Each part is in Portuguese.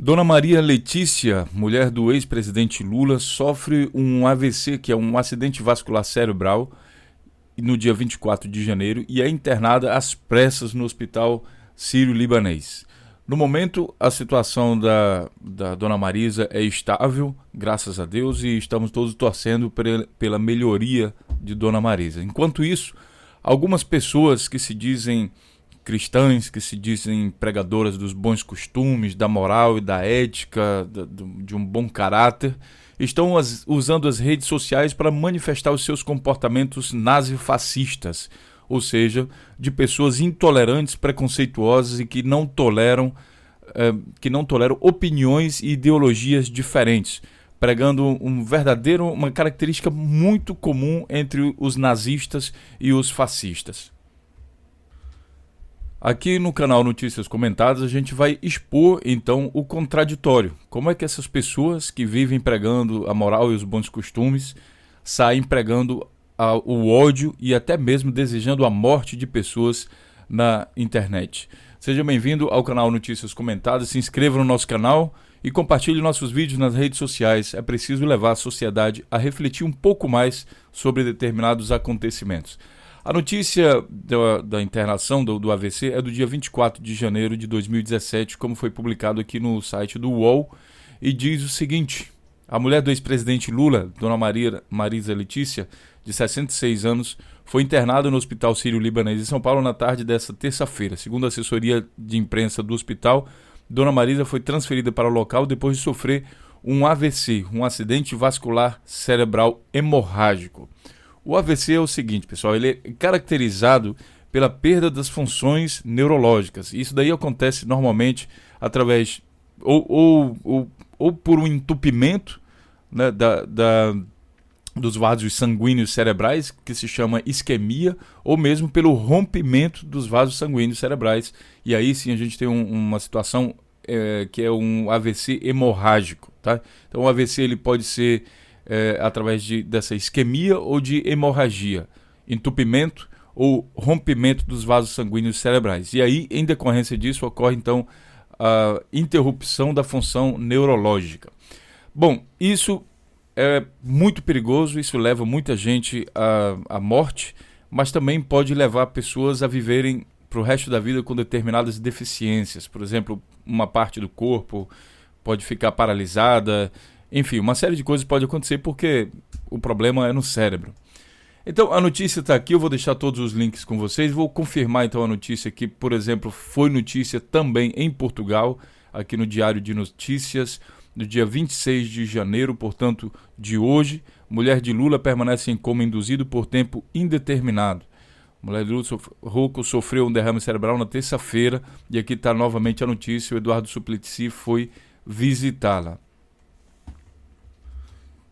Dona Maria Letícia, mulher do ex-presidente Lula, sofre um AVC, que é um acidente vascular cerebral, no dia 24 de janeiro e é internada às pressas no hospital sírio-libanês. No momento, a situação da Dona Marisa é estável, graças a Deus, e estamos todos torcendo pela melhoria de Dona Marisa. Enquanto isso, algumas pessoas que se dizem cristãs, que se dizem pregadoras dos bons costumes, da moral e da ética, de um bom caráter, estão usando as redes sociais para manifestar os seus comportamentos nazifascistas, ou seja, de pessoas intolerantes, preconceituosas e que não toleram opiniões e ideologias diferentes, pregando uma característica muito comum entre os nazistas e os fascistas. Aqui no canal Notícias Comentadas a gente vai expor então o contraditório. Como é que essas pessoas que vivem pregando a moral e os bons costumes saem pregando o ódio e até mesmo desejando a morte de pessoas na internet. Seja bem-vindo ao canal Notícias Comentadas, se inscreva no nosso canal e compartilhe nossos vídeos nas redes sociais. É preciso levar a sociedade a refletir um pouco mais sobre determinados acontecimentos. A notícia da internação do AVC é do dia 24 de janeiro de 2017, como foi publicado aqui no site do UOL, e diz o seguinte: a mulher do ex-presidente Lula, Dona Marisa Letícia, de 66 anos, foi internada no Hospital Sírio-Libanês em São Paulo na tarde desta terça-feira. Segundo a assessoria de imprensa do hospital, Dona Marisa foi transferida para o local depois de sofrer um AVC, um acidente vascular cerebral hemorrágico. O AVC é o seguinte, pessoal, ele é caracterizado pela perda das funções neurológicas. Isso daí acontece normalmente através ou por um entupimento, né, dos vasos sanguíneos cerebrais, que se chama isquemia, ou mesmo pelo rompimento dos vasos sanguíneos cerebrais. E aí sim a gente tem uma situação que é um AVC hemorrágico. Tá? Então o AVC ele pode ser através dessa isquemia ou de hemorragia, entupimento ou rompimento dos vasos sanguíneos cerebrais. E aí, em decorrência disso, ocorre então a interrupção da função neurológica. Bom, isso é muito perigoso, isso leva muita gente à morte, mas também pode levar pessoas a viverem para o resto da vida com determinadas deficiências. Por exemplo, uma parte do corpo pode ficar paralisada. Enfim, uma série de coisas pode acontecer porque o problema é no cérebro. Então, a notícia está aqui, eu vou deixar todos os links com vocês. Vou confirmar então a notícia que, por exemplo, foi notícia também em Portugal, aqui no Diário de Notícias, no dia 26 de janeiro, portanto, de hoje. Mulher de Lula permanece em coma induzido por tempo indeterminado. Mulher de Lula sofreu um derrame cerebral na terça-feira e aqui está novamente a notícia. O Eduardo Suplicy foi visitá-la.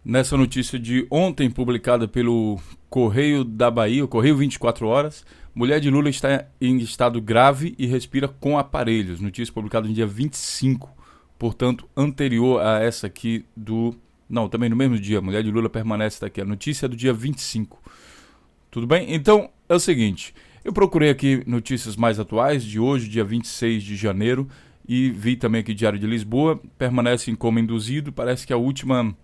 Nessa notícia de ontem, publicada pelo Correio da Bahia, o Correio 24 Horas, mulher de Lula está em estado grave e respira com aparelhos. Notícia publicada no dia 25, portanto, anterior a essa aqui também no mesmo dia, mulher de Lula permanece daqui. A notícia é do dia 25. Tudo bem? Então, é o seguinte, eu procurei aqui notícias mais atuais de hoje, dia 26 de janeiro, e vi também aqui Diário de Lisboa, permanece em coma induzido. Parece que a última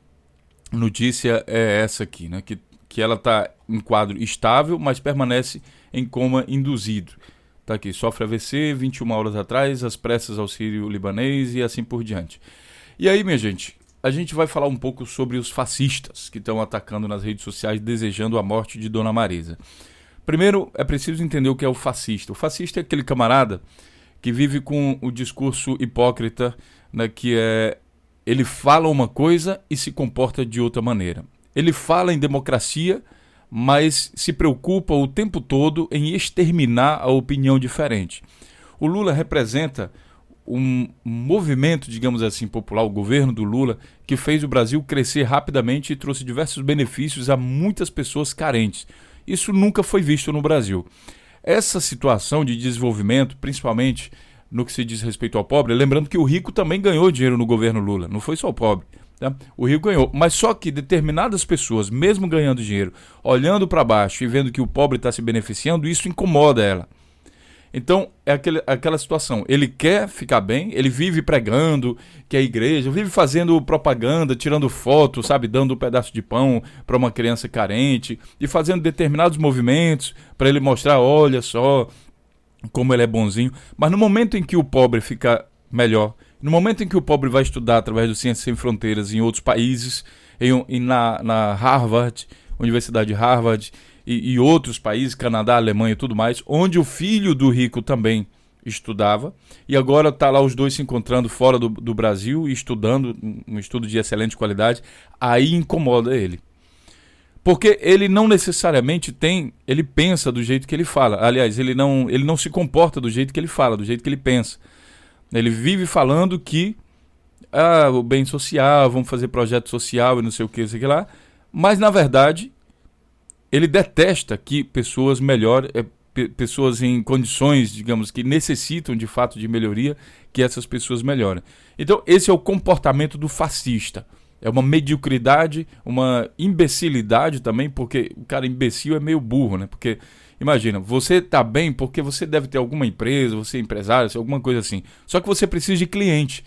notícia é essa aqui, né? Que ela está em quadro estável, mas permanece em coma induzido. Tá aqui, sofre AVC 21 horas atrás, às pressas ao Sírio-Libanês e assim por diante. E aí, minha gente, a gente vai falar um pouco sobre os fascistas que estão atacando nas redes sociais, desejando a morte de Dona Marisa. Primeiro, é preciso entender o que é o fascista. O fascista é aquele camarada que vive com o discurso hipócrita, né, que ele fala uma coisa e se comporta de outra maneira. Ele fala em democracia, mas se preocupa o tempo todo em exterminar a opinião diferente. O Lula representa um movimento, digamos assim, popular, o governo do Lula, que fez o Brasil crescer rapidamente e trouxe diversos benefícios a muitas pessoas carentes. Isso nunca foi visto no Brasil. Essa situação de desenvolvimento, principalmente no que se diz respeito ao pobre, lembrando que o rico também ganhou dinheiro no governo Lula, não foi só o pobre. Tá? O rico ganhou, mas só que determinadas pessoas, mesmo ganhando dinheiro, olhando para baixo e vendo que o pobre está se beneficiando, isso incomoda ela. Então, é aquela situação. Ele quer ficar bem, ele vive pregando que é a igreja, vive fazendo propaganda, tirando foto, sabe, dando um pedaço de pão para uma criança carente e fazendo determinados movimentos para ele mostrar, olha só como ele é bonzinho. Mas no momento em que o pobre fica melhor, no momento em que o pobre vai estudar através do Ciências Sem Fronteiras em outros países, na Harvard, Universidade de Harvard, e outros países, Canadá, Alemanha e tudo mais, onde o filho do rico também estudava, e agora está lá os dois se encontrando fora do Brasil e estudando, um estudo de excelente qualidade, aí incomoda ele. Porque ele não necessariamente ele pensa do jeito que ele fala. Aliás, ele não se comporta do jeito que ele fala, do jeito que ele pensa. Ele vive falando que o bem social, vamos fazer projeto social e não sei o que, sei lá, mas na verdade ele detesta que pessoas pessoas em condições, digamos, que necessitam de fato de melhoria, que essas pessoas melhorem. Então, esse é o comportamento do fascista. É uma mediocridade, uma imbecilidade também, porque o cara imbecil é meio burro, né? Porque, imagina, você está bem porque você deve ter alguma empresa, você é empresário, alguma coisa assim. Só que você precisa de cliente.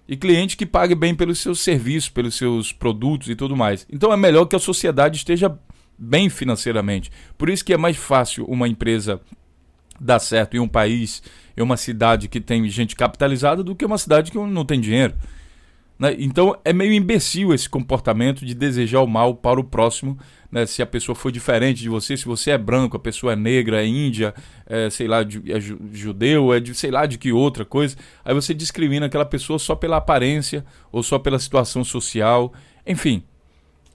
E cliente que pague bem pelos seus serviços, pelos seus produtos e tudo mais. Então, é melhor que a sociedade esteja bem financeiramente. Por isso que é mais fácil uma empresa dar certo em um país, em uma cidade que tem gente capitalizada, do que uma cidade que não tem dinheiro, né? Então é meio imbecil esse comportamento de desejar o mal para o próximo, né? Se a pessoa for diferente de você, se você é branco, a pessoa é negra, é índia, sei lá, é judeu, sei lá de que outra coisa, aí você discrimina aquela pessoa só pela aparência ou só pela situação social, enfim,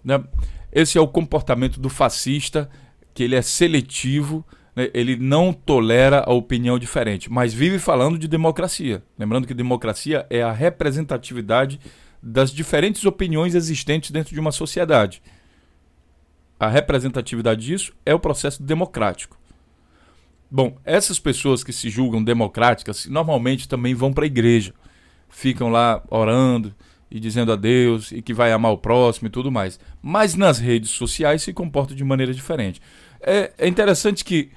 né? Esse é o comportamento do fascista, que ele é seletivo, né? Ele não tolera a opinião diferente, mas vive falando de democracia. Lembrando que democracia é a representatividade das diferentes opiniões existentes dentro de uma sociedade. A representatividade disso é o processo democrático. Bom, essas pessoas que se julgam democráticas normalmente também vão para a igreja, ficam lá orando e dizendo a Deus e que vai amar o próximo e tudo mais. Mas nas redes sociais se comporta de maneira diferente. É interessante que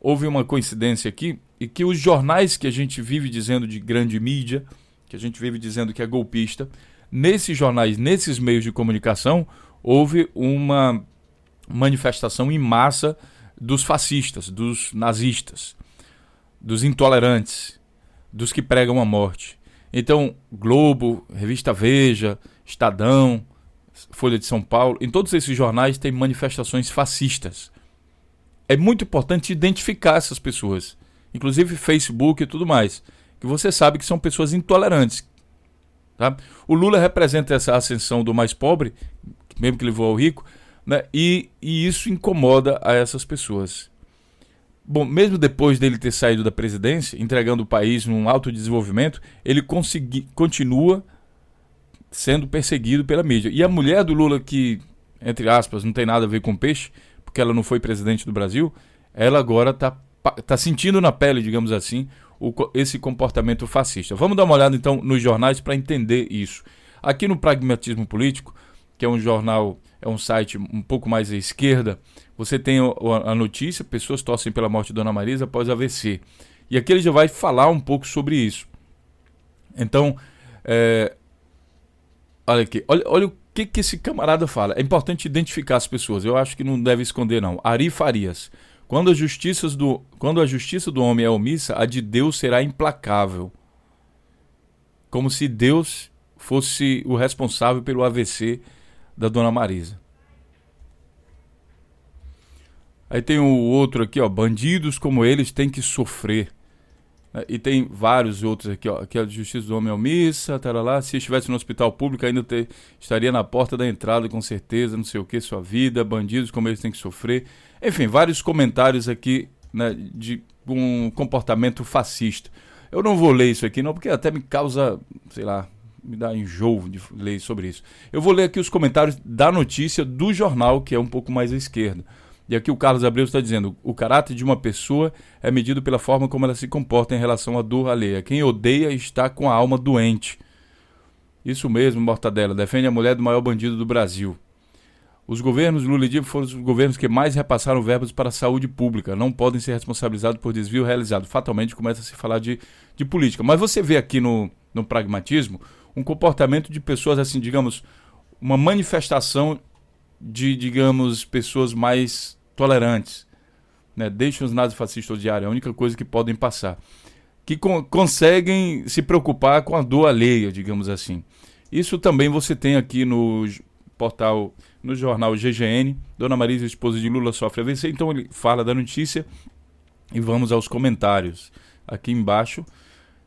houve uma coincidência aqui e que os jornais que a gente vive dizendo de grande mídia, que a gente vive dizendo que é golpista, nesses jornais, nesses meios de comunicação, houve uma manifestação em massa dos fascistas, dos nazistas, dos intolerantes, dos que pregam a morte. Então, Globo, Revista Veja, Estadão, Folha de São Paulo, em todos esses jornais tem manifestações fascistas. É muito importante identificar essas pessoas, inclusive Facebook e tudo mais, que você sabe que são pessoas intolerantes. Tá? O Lula representa essa ascensão do mais pobre, mesmo que ele voa ao rico, né? E isso incomoda a essas pessoas. Bom, mesmo depois dele ter saído da presidência, entregando o país num alto desenvolvimento, ele continua sendo perseguido pela mídia. E a mulher do Lula, que, entre aspas, não tem nada a ver com peixe, porque ela não foi presidente do Brasil, ela agora está sentindo na pele, digamos assim, esse comportamento fascista. Vamos dar uma olhada, então, nos jornais para entender isso. Aqui no Pragmatismo Político, que é um jornal, é um site um pouco mais à esquerda, você tem a notícia, pessoas torcem pela morte de Dona Marisa após AVC. E aqui ele já vai falar um pouco sobre isso. Então, olha aqui, olha o que esse camarada fala. É importante identificar as pessoas, eu acho que não deve esconder não. Ari Farias: quando a justiça do homem é omissa, a de Deus será implacável. Como se Deus fosse o responsável pelo AVC da Dona Marisa. Aí tem o outro aqui, ó, bandidos como eles têm que sofrer. E tem vários outros aqui, ó, aqui a justiça do homem é omissa, tarará, se estivesse no hospital público ainda estaria na porta da entrada com certeza, não sei o que, sua vida, bandidos como eles têm que sofrer. Enfim, vários comentários aqui, né, de um comportamento fascista. Eu não vou ler isso aqui não, porque até me causa, sei lá, me dá enjoo de ler sobre isso. Eu vou ler aqui os comentários da notícia do jornal, que é um pouco mais à esquerda. E aqui o Carlos Abreu está dizendo: o caráter de uma pessoa é medido pela forma como ela se comporta em relação à dor alheia. Quem odeia está com a alma doente. Isso mesmo, Mortadela, defende a mulher do maior bandido do Brasil. Os governos Lula e Dilma foram os governos que mais repassaram verbas para a saúde pública. Não podem ser responsabilizados por desvio realizado. Fatalmente começa a se falar de política. Mas você vê aqui no pragmatismo um comportamento de pessoas, assim, digamos, uma manifestação de, digamos, pessoas mais tolerantes. Né? Deixam os nazifascistas odiarem, é a única coisa que podem passar. Que conseguem se preocupar com a dor alheia, digamos assim. Isso também você tem aqui no portal, no jornal GGN. Dona Marisa, esposa de Lula, sofre AVC. Então ele fala da notícia e vamos aos comentários. Aqui embaixo,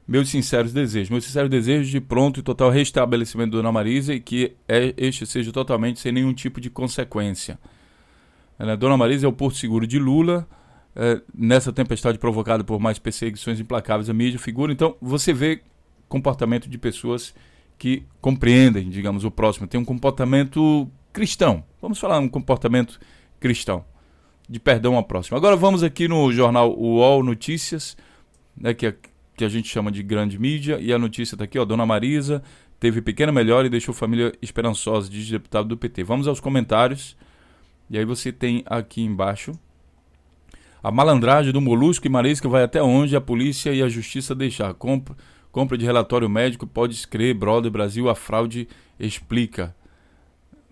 meus sinceros desejos de pronto e total restabelecimento da Dona Marisa e que este seja totalmente sem nenhum tipo de consequência. Dona Marisa é o porto seguro de Lula, nessa tempestade provocada por mais perseguições implacáveis à mídia, figura. Então você vê comportamento de pessoas que compreendem, digamos, o próximo, tem um comportamento cristão. Vamos falar um comportamento cristão, de perdão ao próximo. Agora vamos aqui no jornal UOL Notícias, né, que a gente chama de grande mídia, e a notícia está aqui, ó, Dona Marisa teve pequena melhora e deixou família esperançosa, diz deputado do PT. Vamos aos comentários, e aí você tem aqui embaixo, a malandragem do Molusco e Marisca vai até onde a polícia e a justiça deixar. Compra de relatório médico, pode escrever, brother, Brasil, a fraude explica.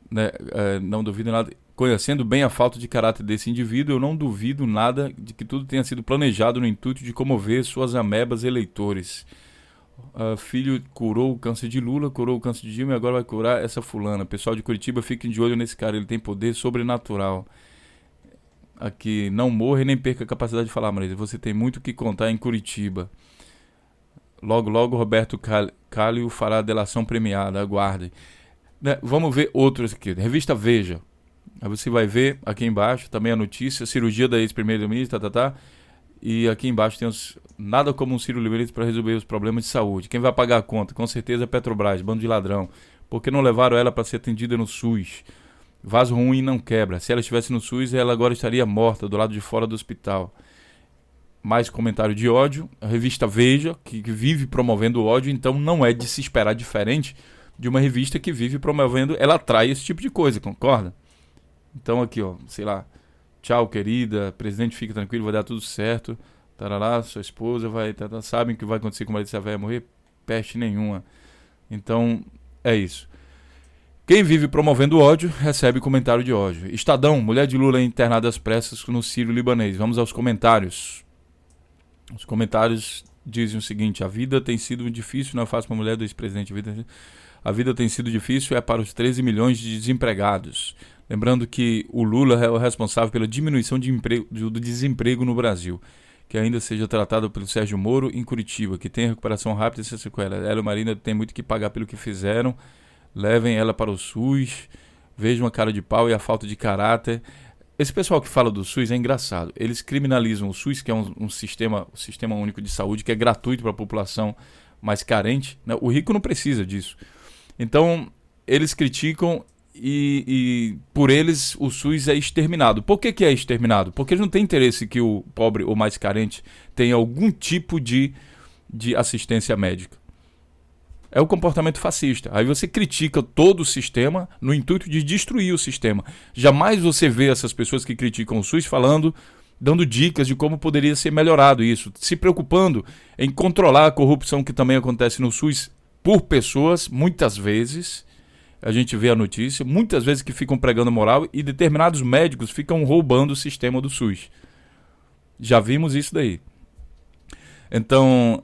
Né? Não duvido nada. Conhecendo bem a falta de caráter desse indivíduo, eu não duvido nada de que tudo tenha sido planejado no intuito de comover suas amebas eleitores. Filho curou o câncer de Lula, curou o câncer de Dilma e agora vai curar essa fulana. Pessoal de Curitiba, fiquem de olho nesse cara, ele tem poder sobrenatural. Aqui, não morra e nem perca a capacidade de falar, Marisa. Você tem muito o que contar em Curitiba. Logo, logo, Roberto Cálio fará a delação premiada, aguardem. Vamos ver outros aqui. Revista Veja. Aí você vai ver aqui embaixo também a notícia, cirurgia da ex-primeira-ministra, e aqui embaixo tem nada como um Ciro Libanês para resolver os problemas de saúde. Quem vai pagar a conta? Com certeza é Petrobras, bando de ladrão. Por que não levaram ela para ser atendida no SUS? Vaso ruim não quebra. Se ela estivesse no SUS, ela agora estaria morta do lado de fora do hospital. Mais comentário de ódio. A revista Veja, que vive promovendo o ódio, então não é de se esperar diferente de uma revista que vive promovendo, ela atrai esse tipo de coisa, concorda? Então aqui, ó, sei lá, tchau querida, presidente, fica tranquilo, vai dar tudo certo, tarará, sua esposa vai, sabem o que vai acontecer com o marido dessa velha morrer? Peste nenhuma. Então, é isso. Quem vive promovendo ódio, recebe comentário de ódio. Estadão, mulher de Lula internada às pressas no Sírio Libanês. Vamos aos comentários. Os comentários dizem o seguinte: a vida tem sido difícil, não é fácil para a mulher do ex-presidente. A vida tem sido difícil para os 13 milhões de desempregados. Lembrando que o Lula é o responsável pela diminuição do desemprego no Brasil. Que ainda seja tratado pelo Sérgio Moro em Curitiba, que tem recuperação rápida e sem sequela. Ela e Marina tem muito que pagar pelo que fizeram. Levem ela para o SUS. Vejam a cara de pau e a falta de caráter. Esse pessoal que fala do SUS é engraçado. Eles criminalizam o SUS, que é um sistema único de saúde, que é gratuito para a população mais carente. Né? O rico não precisa disso. Então, eles criticam e por eles o SUS é exterminado. Por que é exterminado? Porque eles não têm interesse que o pobre ou mais carente tenha algum tipo de assistência médica. É o comportamento fascista. Aí você critica todo o sistema no intuito de destruir o sistema. Jamais você vê essas pessoas que criticam o SUS dando dicas de como poderia ser melhorado isso, se preocupando em controlar a corrupção que também acontece no SUS por pessoas, muitas vezes, a gente vê a notícia, muitas vezes que ficam pregando moral e determinados médicos ficam roubando o sistema do SUS. Já vimos isso daí. Então,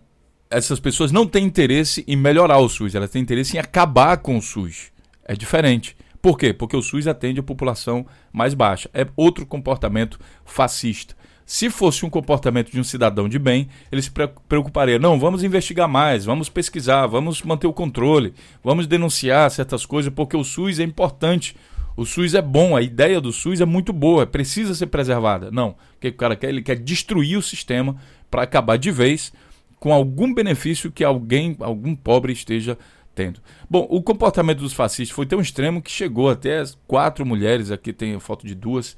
essas pessoas não têm interesse em melhorar o SUS, elas têm interesse em acabar com o SUS. É diferente. Por quê? Porque o SUS atende a população mais baixa. É outro comportamento fascista. Se fosse um comportamento de um cidadão de bem, ele se preocuparia. Não, vamos investigar mais, vamos pesquisar, vamos manter o controle, vamos denunciar certas coisas, porque o SUS é importante. O SUS é bom, a ideia do SUS é muito boa, precisa ser preservada. Não, o que o cara quer? Ele quer destruir o sistema para acabar de vez com algum benefício que algum pobre esteja tendo. Bom, o comportamento dos fascistas foi tão extremo que chegou até 4 mulheres, aqui tem a foto de 2,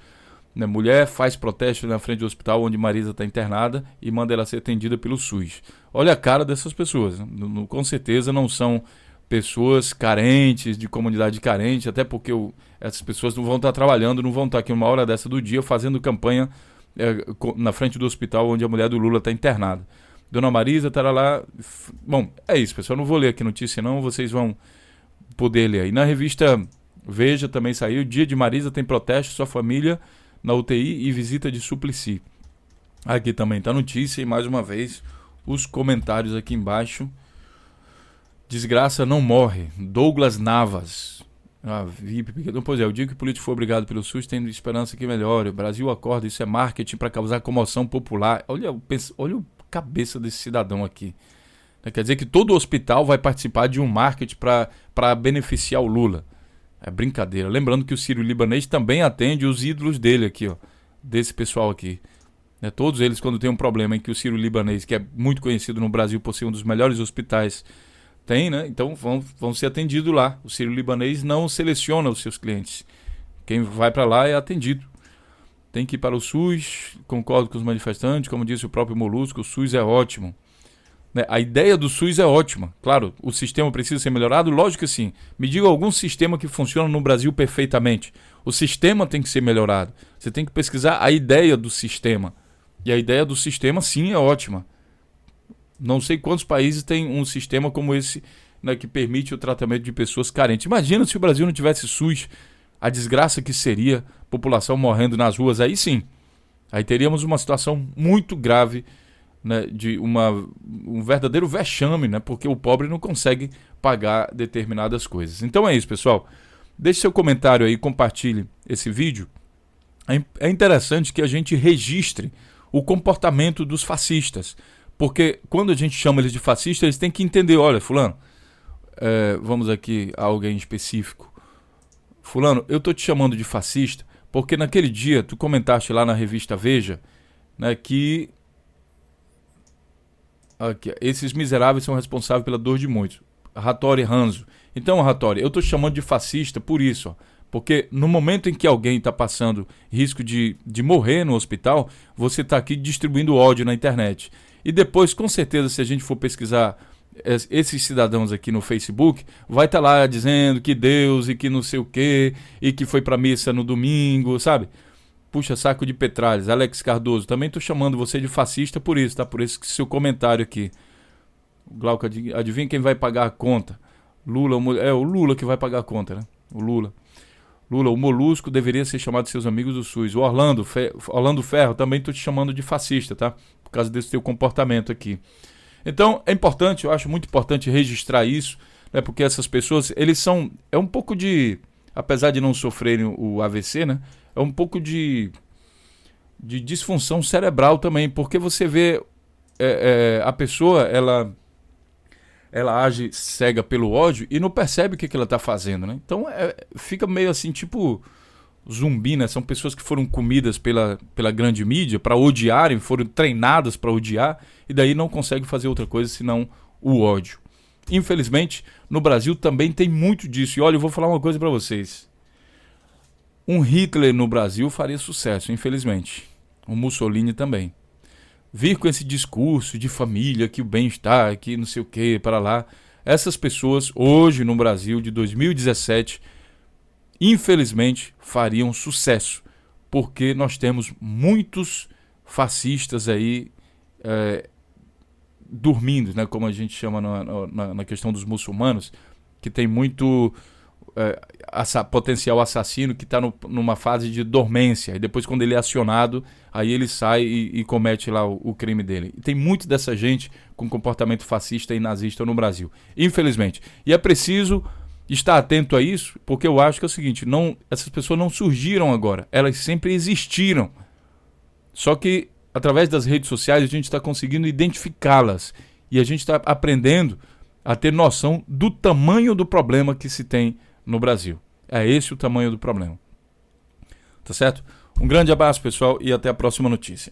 né? Mulher faz protesto na frente do hospital onde Marisa está internada e manda ela ser atendida pelo SUS. Olha a cara dessas pessoas, né? Com certeza não são pessoas carentes, de comunidade carente, até porque essas pessoas não vão estar trabalhando, não vão estar aqui uma hora dessa do dia fazendo campanha na frente do hospital onde a mulher do Lula está internada. Dona Marisa estará lá. Bom, é isso, pessoal. Não vou ler aqui notícia, não. Vocês vão poder ler aí. Na revista Veja também saiu. Dia de Marisa tem protesto, sua família na UTI e visita de Suplicy. Aqui também está notícia e mais uma vez os comentários aqui embaixo. Desgraça não morre. Douglas Navas. Pois é, o dia que o político foi obrigado pelo SUS tem esperança que melhore. O Brasil acorda, isso é marketing para causar comoção popular. Olha a cabeça desse cidadão aqui. Quer dizer que todo hospital vai participar de um marketing para beneficiar o Lula. É brincadeira. Lembrando que o Sírio-Libanês também atende os ídolos dele aqui, ó, desse pessoal aqui. Todos eles, quando tem um problema em que o Sírio-Libanês, que é muito conhecido no Brasil por ser um dos melhores hospitais, tem, né? Então vão ser atendidos lá. O Sírio-Libanês não seleciona os seus clientes. Quem vai para lá é atendido. Tem que ir para o SUS, concordo com os manifestantes, como disse o próprio Molusco, o SUS é ótimo. A ideia do SUS é ótima. Claro, o sistema precisa ser melhorado? Lógico que sim. Me diga algum sistema que funciona no Brasil perfeitamente. O sistema tem que ser melhorado. Você tem que pesquisar a ideia do sistema. E a ideia do sistema, sim, é ótima. Não sei quantos países têm um sistema como esse, né, que permite o tratamento de pessoas carentes. Imagina se o Brasil não tivesse SUS, a desgraça que seria, população morrendo nas ruas. Aí sim, aí teríamos uma situação muito grave, né, de um verdadeiro vexame, né, porque o pobre não consegue pagar determinadas coisas. Então é isso, pessoal. Deixe seu comentário aí, compartilhe esse vídeo. É interessante que a gente registre o comportamento dos fascistas. Porque quando a gente chama eles de fascista, eles têm que entender, olha, fulano, vamos aqui a alguém específico. Fulano, eu tô te chamando de fascista porque naquele dia tu comentaste lá na revista Veja, né, que esses miseráveis são responsáveis pela dor de muitos. Hattori Hanzo. Então, Hattori, eu tô te chamando de fascista por isso, ó. Porque no momento em que alguém está passando risco de morrer no hospital, você está aqui distribuindo ódio na internet. E depois, com certeza, se a gente for pesquisar esses cidadãos aqui no Facebook, vai estar lá dizendo que Deus e que não sei o quê, e que foi para missa no domingo, sabe? Puxa saco de Petralhas. Alex Cardoso, também estou chamando você de fascista por isso, tá? Por esse seu comentário aqui. Glauco, adivinha quem vai pagar a conta? Lula, o Lula que vai pagar a conta, né? O Lula, o Molusco deveria ser chamado de seus amigos do SUS. O Orlando Ferro, também estou te chamando de fascista, tá? Por causa desse teu comportamento aqui. Então, é importante, eu acho muito importante registrar isso, né? Porque essas pessoas, eles são, é um pouco de, apesar de não sofrerem o AVC, né? É um pouco de disfunção cerebral também, porque você vê a pessoa, ela age cega pelo ódio e não percebe o que ela está fazendo, né? Então fica meio assim, tipo zumbi, né? São pessoas que foram comidas pela grande mídia para odiarem, foram treinadas para odiar e daí não conseguem fazer outra coisa senão o ódio. Infelizmente, no Brasil também tem muito disso. E olha, eu vou falar uma coisa para vocês. Um Hitler no Brasil faria sucesso, infelizmente. Um Mussolini também. Vir com esse discurso de família, que o bem-estar, que não sei o que, para lá. Essas pessoas, hoje no Brasil, de 2017, infelizmente, fariam sucesso. Porque nós temos muitos fascistas aí dormindo, né, como a gente chama na questão dos muçulmanos, que tem muito potencial assassino que está numa fase de dormência. E depois, quando ele é acionado, aí ele sai e comete lá o crime dele. E tem muito dessa gente com comportamento fascista e nazista no Brasil, infelizmente. E é preciso estar atento a isso, porque eu acho que é o seguinte, essas pessoas não surgiram agora, elas sempre existiram. Só que, através das redes sociais, a gente está conseguindo identificá-las. E a gente está aprendendo a ter noção do tamanho do problema que se tem no Brasil. É esse o tamanho do problema. Tá certo? Um grande abraço, pessoal, e até a próxima notícia.